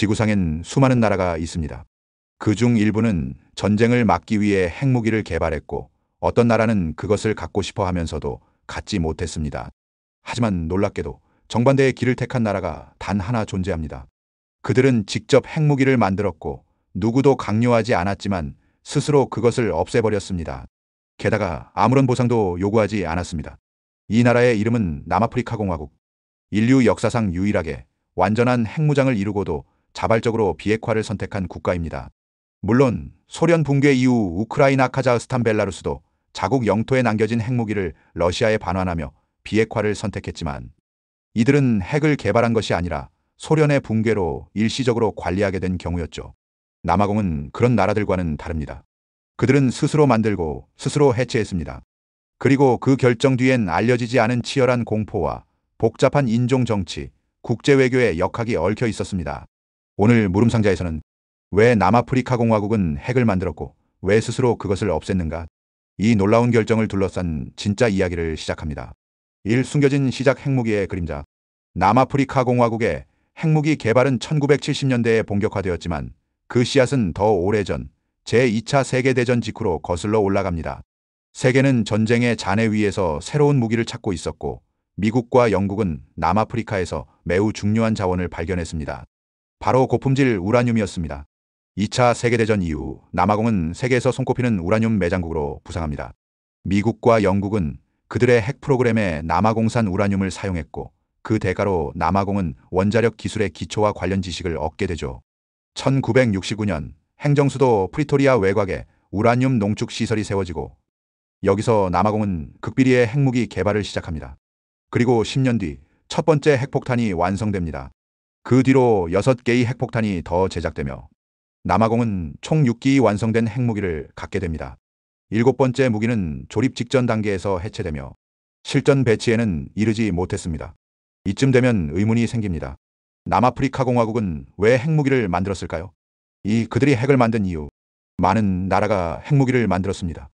지구상엔 수많은 나라가 있습니다. 그중 일부는 전쟁을 막기 위해 핵무기를 개발했고 어떤 나라는 그것을 갖고 싶어 하면서도 갖지 못했습니다. 하지만 놀랍게도 정반대의 길을 택한 나라가 단 하나 존재합니다. 그들은 직접 핵무기를 만들었고 누구도 강요하지 않았지만 스스로 그것을 없애버렸습니다. 게다가 아무런 보상도 요구하지 않았습니다. 이 나라의 이름은 남아프리카 공화국. 인류 역사상 유일하게 완전한 핵무장을 이루고도 자발적으로 비핵화를 선택한 국가입니다. 물론 소련 붕괴 이후 우크라이나, 카자흐스탄, 벨라루스도 자국 영토에 남겨진 핵무기를 러시아에 반환하며 비핵화를 선택했지만 이들은 핵을 개발한 것이 아니라 소련의 붕괴로 일시적으로 관리하게 된 경우였죠. 남아공은 그런 나라들과는 다릅니다. 그들은 스스로 만들고 스스로 해체했습니다. 그리고 그 결정 뒤엔 알려지지 않은 치열한 공포와 복잡한 인종 정치, 국제 외교의 역학이 얽혀 있었습니다. 오늘 물음상자에서는 왜 남아프리카 공화국은 핵을 만들었고 왜 스스로 그것을 없앴는가? 이 놀라운 결정을 둘러싼 진짜 이야기를 시작합니다. 1. 숨겨진 시작 핵무기의 그림자. 남아프리카 공화국의 핵무기 개발은 1970년대에 본격화되었지만 그 씨앗은 더 오래전 제2차 세계대전 직후로 거슬러 올라갑니다. 세계는 전쟁의 잔해 위에서 새로운 무기를 찾고 있었고 미국과 영국은 남아프리카에서 매우 중요한 자원을 발견했습니다. 바로 고품질 우라늄이었습니다. 2차 세계대전 이후 남아공은 세계에서 손꼽히는 우라늄 매장국으로 부상합니다. 미국과 영국은 그들의 핵 프로그램에 남아공산 우라늄을 사용했고 그 대가로 남아공은 원자력 기술의 기초와 관련 지식을 얻게 되죠. 1969년 행정수도 프리토리아 외곽에 우라늄 농축 시설이 세워지고 여기서 남아공은 극비리의 핵무기 개발을 시작합니다. 그리고 10년 뒤 첫 번째 핵폭탄이 완성됩니다. 그 뒤로 6개의 핵폭탄이 더 제작되며 남아공은 총 6기의 완성된 핵무기를 갖게 됩니다. 7번째 무기는 조립 직전 단계에서 해체되며 실전 배치에는 이르지 못했습니다. 이쯤 되면 의문이 생깁니다. 남아프리카 공화국은 왜 핵무기를 만들었을까요? 그들이 핵을 만든 이유. 많은 나라가 핵무기를 만들었습니다.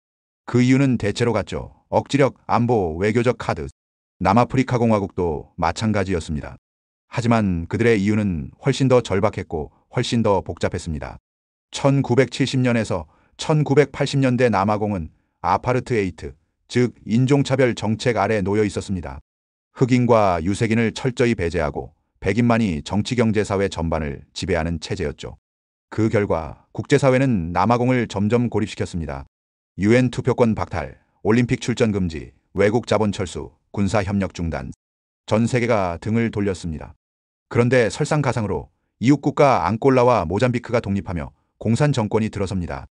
그 이유는 대체로 같죠. 억지력, 안보, 외교적 카드. 남아프리카 공화국도 마찬가지였습니다. 하지만 그들의 이유는 훨씬 더 절박했고 훨씬 더 복잡했습니다. 1970년에서 1980년대 남아공은 아파르트헤이트, 즉 인종차별 정책 아래 놓여 있었습니다. 흑인과 유색인을 철저히 배제하고 백인만이 정치경제사회 전반을 지배하는 체제였죠. 그 결과 국제사회는 남아공을 점점 고립시켰습니다. UN 투표권 박탈, 올림픽 출전 금지, 외국 자본 철수, 군사협력 중단. 전 세계가 등을 돌렸습니다. 그런데 설상가상으로 이웃국가 앙골라와 모잠비크가 독립하며 공산 정권이 들어섭니다.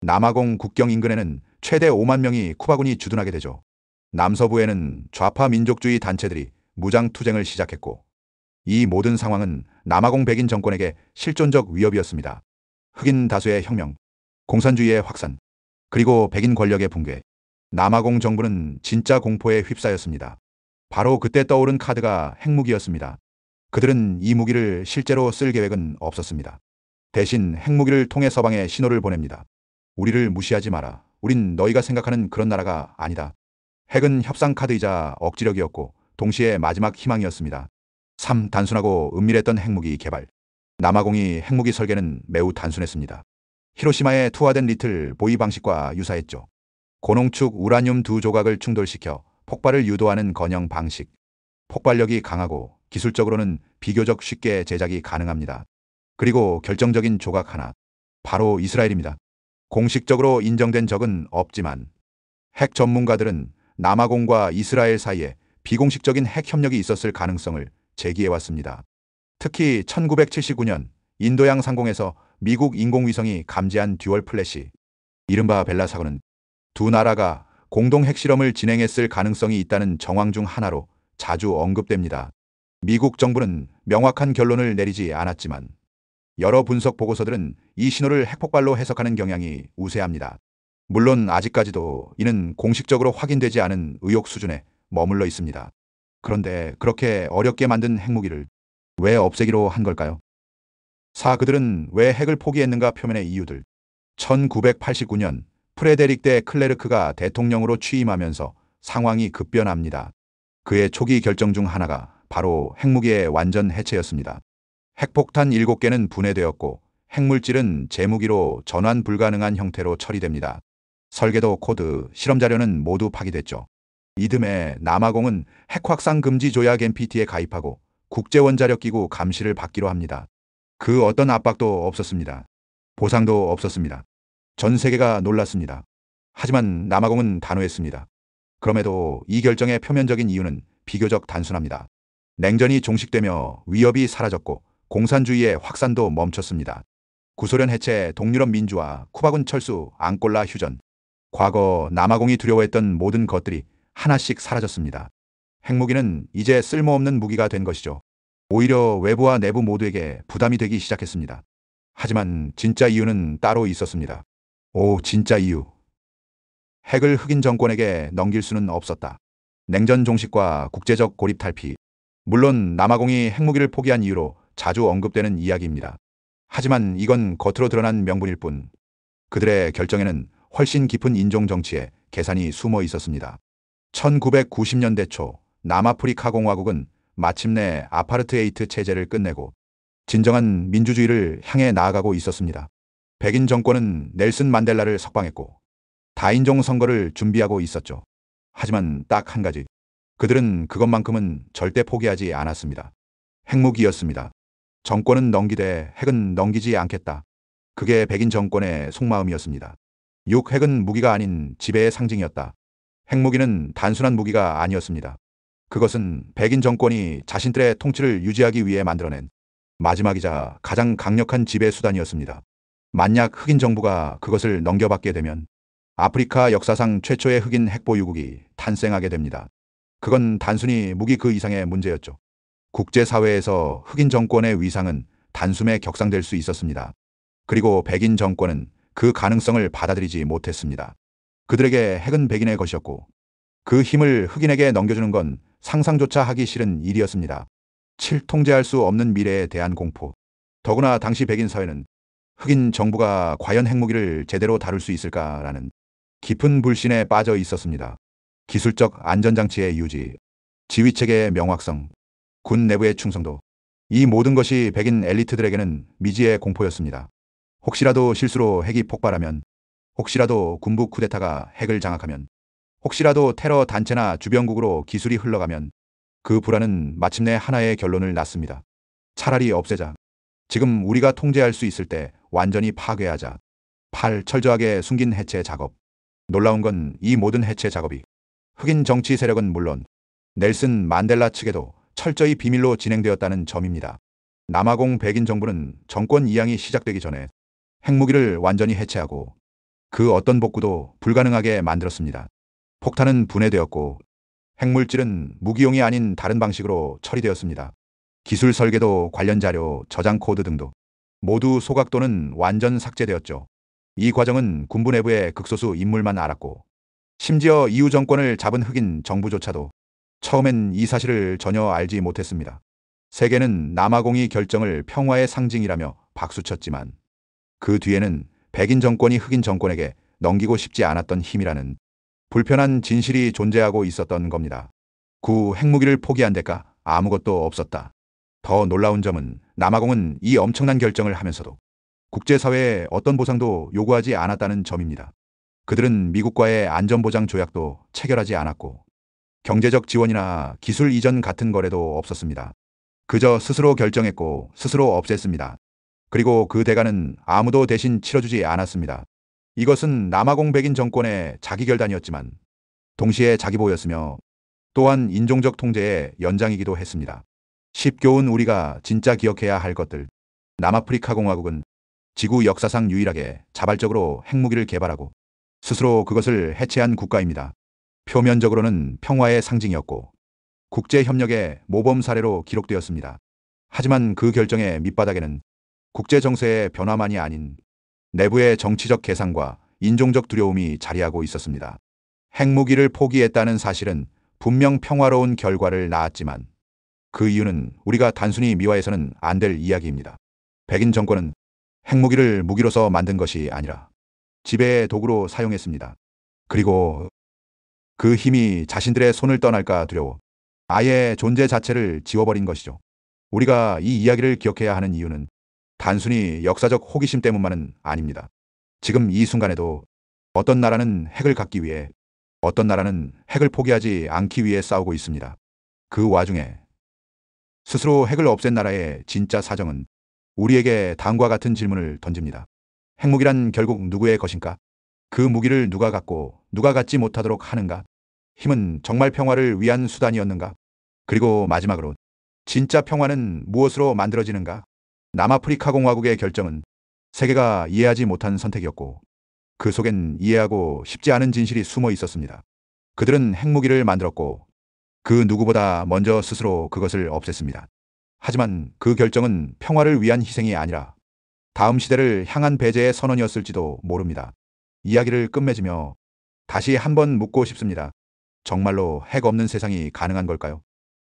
남아공 국경 인근에는 최대 5만 명이 쿠바군이 주둔하게 되죠. 남서부에는 좌파 민족주의 단체들이 무장 투쟁을 시작했고 이 모든 상황은 남아공 백인 정권에게 실존적 위협이었습니다. 흑인 다수의 혁명, 공산주의의 확산, 그리고 백인 권력의 붕괴. 남아공 정부는 진짜 공포에 휩싸였습니다. 바로 그때 떠오른 카드가 핵무기였습니다. 그들은 이 무기를 실제로 쓸 계획은 없었습니다. 대신 핵무기를 통해 서방에 신호를 보냅니다. 우리를 무시하지 마라. 우린 너희가 생각하는 그런 나라가 아니다. 핵은 협상 카드이자 억지력이었고 동시에 마지막 희망이었습니다. 3. 단순하고 은밀했던 핵무기 개발. 남아공이 핵무기 설계는 매우 단순했습니다. 히로시마에 투하된 리틀 보이 방식과 유사했죠. 고농축 우라늄 2조각을 충돌시켜 폭발을 유도하는 건형 방식. 폭발력이 강하고 기술적으로는 비교적 쉽게 제작이 가능합니다. 그리고 결정적인 조각 하나. 바로 이스라엘입니다. 공식적으로 인정된 적은 없지만 핵 전문가들은 남아공과 이스라엘 사이에 비공식적인 핵 협력이 있었을 가능성을 제기해왔습니다. 특히 1979년 인도양 상공에서 미국 인공위성이 감지한 듀얼 플래시, 이른바 벨라 사건은 두 나라가 공동 핵실험을 진행했을 가능성이 있다는 정황 중 하나로 자주 언급됩니다. 미국 정부는 명확한 결론을 내리지 않았지만 여러 분석 보고서들은 이 신호를 핵폭발로 해석하는 경향이 우세합니다. 물론 아직까지도 이는 공식적으로 확인되지 않은 의혹 수준에 머물러 있습니다. 그런데 그렇게 어렵게 만든 핵무기를 왜 없애기로 한 걸까요? 4. 그들은 왜 핵을 포기했는가? 표면의 이유들. 1989년 프레데릭 데 클레르크가 대통령으로 취임하면서 상황이 급변합니다. 그의 초기 결정 중 하나가 바로 핵무기의 완전 해체였습니다. 핵폭탄 7개는 분해되었고 핵물질은 재무기로 전환 불가능한 형태로 처리됩니다. 설계도 코드, 실험 자료는 모두 파기됐죠. 이듬해 남아공은 핵 확산 금지 조약 NPT에 가입하고 국제원자력기구 감시를 받기로 합니다. 그 어떤 압박도 없었습니다. 보상도 없었습니다. 전 세계가 놀랐습니다. 하지만 남아공은 단호했습니다. 그럼에도 이 결정의 표면적인 이유는 비교적 단순합니다. 냉전이 종식되며 위협이 사라졌고 공산주의의 확산도 멈췄습니다. 구소련 해체, 동유럽 민주화, 쿠바군 철수, 앙골라 휴전. 과거 남아공이 두려워했던 모든 것들이 하나씩 사라졌습니다. 핵무기는 이제 쓸모없는 무기가 된 것이죠. 오히려 외부와 내부 모두에게 부담이 되기 시작했습니다. 하지만 진짜 이유는 따로 있었습니다. 오, 진짜 이유. 핵을 흑인 정권에게 넘길 수는 없었다. 냉전 종식과 국제적 고립 탈피. 물론 남아공이 핵무기를 포기한 이유로 자주 언급되는 이야기입니다. 하지만 이건 겉으로 드러난 명분일 뿐, 그들의 결정에는 훨씬 깊은 인종 정치에 계산이 숨어 있었습니다. 1990년대 초 남아프리카 공화국은 마침내 아파르트헤이트 체제를 끝내고 진정한 민주주의를 향해 나아가고 있었습니다. 백인 정권은 넬슨 만델라를 석방했고 다인종 선거를 준비하고 있었죠. 하지만 딱 한 가지, 그들은 그것만큼은 절대 포기하지 않았습니다. 핵무기였습니다. 정권은 넘기되 핵은 넘기지 않겠다. 그게 백인 정권의 속마음이었습니다. 핵은 무기가 아닌 지배의 상징이었다. 핵무기는 단순한 무기가 아니었습니다. 그것은 백인 정권이 자신들의 통치를 유지하기 위해 만들어낸 마지막이자 가장 강력한 지배 수단이었습니다. 만약 흑인 정부가 그것을 넘겨받게 되면 아프리카 역사상 최초의 흑인 핵보유국이 탄생하게 됩니다. 그건 단순히 무기 그 이상의 문제였죠. 국제사회에서 흑인 정권의 위상은 단숨에 격상될 수 있었습니다. 그리고 백인 정권은 그 가능성을 받아들이지 못했습니다. 그들에게 핵은 백인의 것이었고 그 힘을 흑인에게 넘겨주는 건 상상조차 하기 싫은 일이었습니다. 통제할 수 없는 미래에 대한 공포. 더구나 당시 백인 사회는 흑인 정부가 과연 핵무기를 제대로 다룰 수 있을까라는 깊은 불신에 빠져 있었습니다. 기술적 안전장치의 유지, 지휘체계의 명확성, 군 내부의 충성도. 이 모든 것이 백인 엘리트들에게는 미지의 공포였습니다. 혹시라도 실수로 핵이 폭발하면, 혹시라도 군부 쿠데타가 핵을 장악하면, 혹시라도 테러 단체나 주변국으로 기술이 흘러가면 그 불안은 마침내 하나의 결론을 낳습니다. 차라리 없애자. 지금 우리가 통제할 수 있을 때 완전히 파괴하자. 철저하게 숨긴 해체 작업. 놀라운 건 이 모든 해체 작업이 흑인 정치 세력은 물론 넬슨 만델라 측에도 철저히 비밀로 진행되었다는 점입니다. 남아공 백인 정부는 정권 이양이 시작되기 전에 핵무기를 완전히 해체하고 그 어떤 복구도 불가능하게 만들었습니다. 폭탄은 분해되었고 핵물질은 무기용이 아닌 다른 방식으로 처리되었습니다. 기술 설계도, 관련 자료, 저장 코드 등도 모두 소각 또는 완전 삭제되었죠. 이 과정은 군부 내부의 극소수 인물만 알았고 심지어 이후 정권을 잡은 흑인 정부조차도 처음엔 이 사실을 전혀 알지 못했습니다. 세계는 남아공이 결정을 평화의 상징이라며 박수쳤지만 그 뒤에는 백인 정권이 흑인 정권에게 넘기고 싶지 않았던 힘이라는 불편한 진실이 존재하고 있었던 겁니다. 핵무기를 포기한 대가 아무것도 없었다. 더 놀라운 점은 남아공은 이 엄청난 결정을 하면서도 국제사회에 어떤 보상도 요구하지 않았다는 점입니다. 그들은 미국과의 안전보장 조약도 체결하지 않았고 경제적 지원이나 기술 이전 같은 거래도 없었습니다. 그저 스스로 결정했고 스스로 없앴습니다. 그리고 그 대가는 아무도 대신 치러주지 않았습니다. 이것은 남아공 백인 정권의 자기결단이었지만 동시에 자기보호였으며 또한 인종적 통제의 연장이기도 했습니다. 십교훈 우리가 진짜 기억해야 할 것들. 남아프리카 공화국은 지구 역사상 유일하게 자발적으로 핵무기를 개발하고 스스로 그것을 해체한 국가입니다. 표면적으로는 평화의 상징이었고 국제협력의 모범 사례로 기록되었습니다. 하지만 그 결정의 밑바닥에는 국제 정세의 변화만이 아닌 내부의 정치적 계산과 인종적 두려움이 자리하고 있었습니다. 핵무기를 포기했다는 사실은 분명 평화로운 결과를 낳았지만 그 이유는 우리가 단순히 미화해서는 안 될 이야기입니다. 백인 정권은 핵무기를 무기로서 만든 것이 아니라 지배의 도구로 사용했습니다. 그리고 그 힘이 자신들의 손을 떠날까 두려워 아예 존재 자체를 지워버린 것이죠. 우리가 이 이야기를 기억해야 하는 이유는 단순히 역사적 호기심 때문만은 아닙니다. 지금 이 순간에도 어떤 나라는 핵을 갖기 위해, 어떤 나라는 핵을 포기하지 않기 위해 싸우고 있습니다. 그 와중에 스스로 핵을 없앤 나라의 진짜 사정은 우리에게 다음과 같은 질문을 던집니다. 핵무기란 결국 누구의 것인가? 그 무기를 누가 갖고 누가 갖지 못하도록 하는가? 힘은 정말 평화를 위한 수단이었는가? 그리고 마지막으로 진짜 평화는 무엇으로 만들어지는가? 남아프리카 공화국의 결정은 세계가 이해하지 못한 선택이었고, 그 속엔 이해하고 싶지 않은 진실이 숨어 있었습니다. 그들은 핵무기를 만들었고 그 누구보다 먼저 스스로 그것을 없앴습니다. 하지만 그 결정은 평화를 위한 희생이 아니라 다음 시대를 향한 배제의 선언이었을지도 모릅니다. 이야기를 끝맺으며 다시 한번 묻고 싶습니다. 정말로 핵 없는 세상이 가능한 걸까요?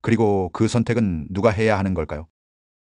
그리고 그 선택은 누가 해야 하는 걸까요?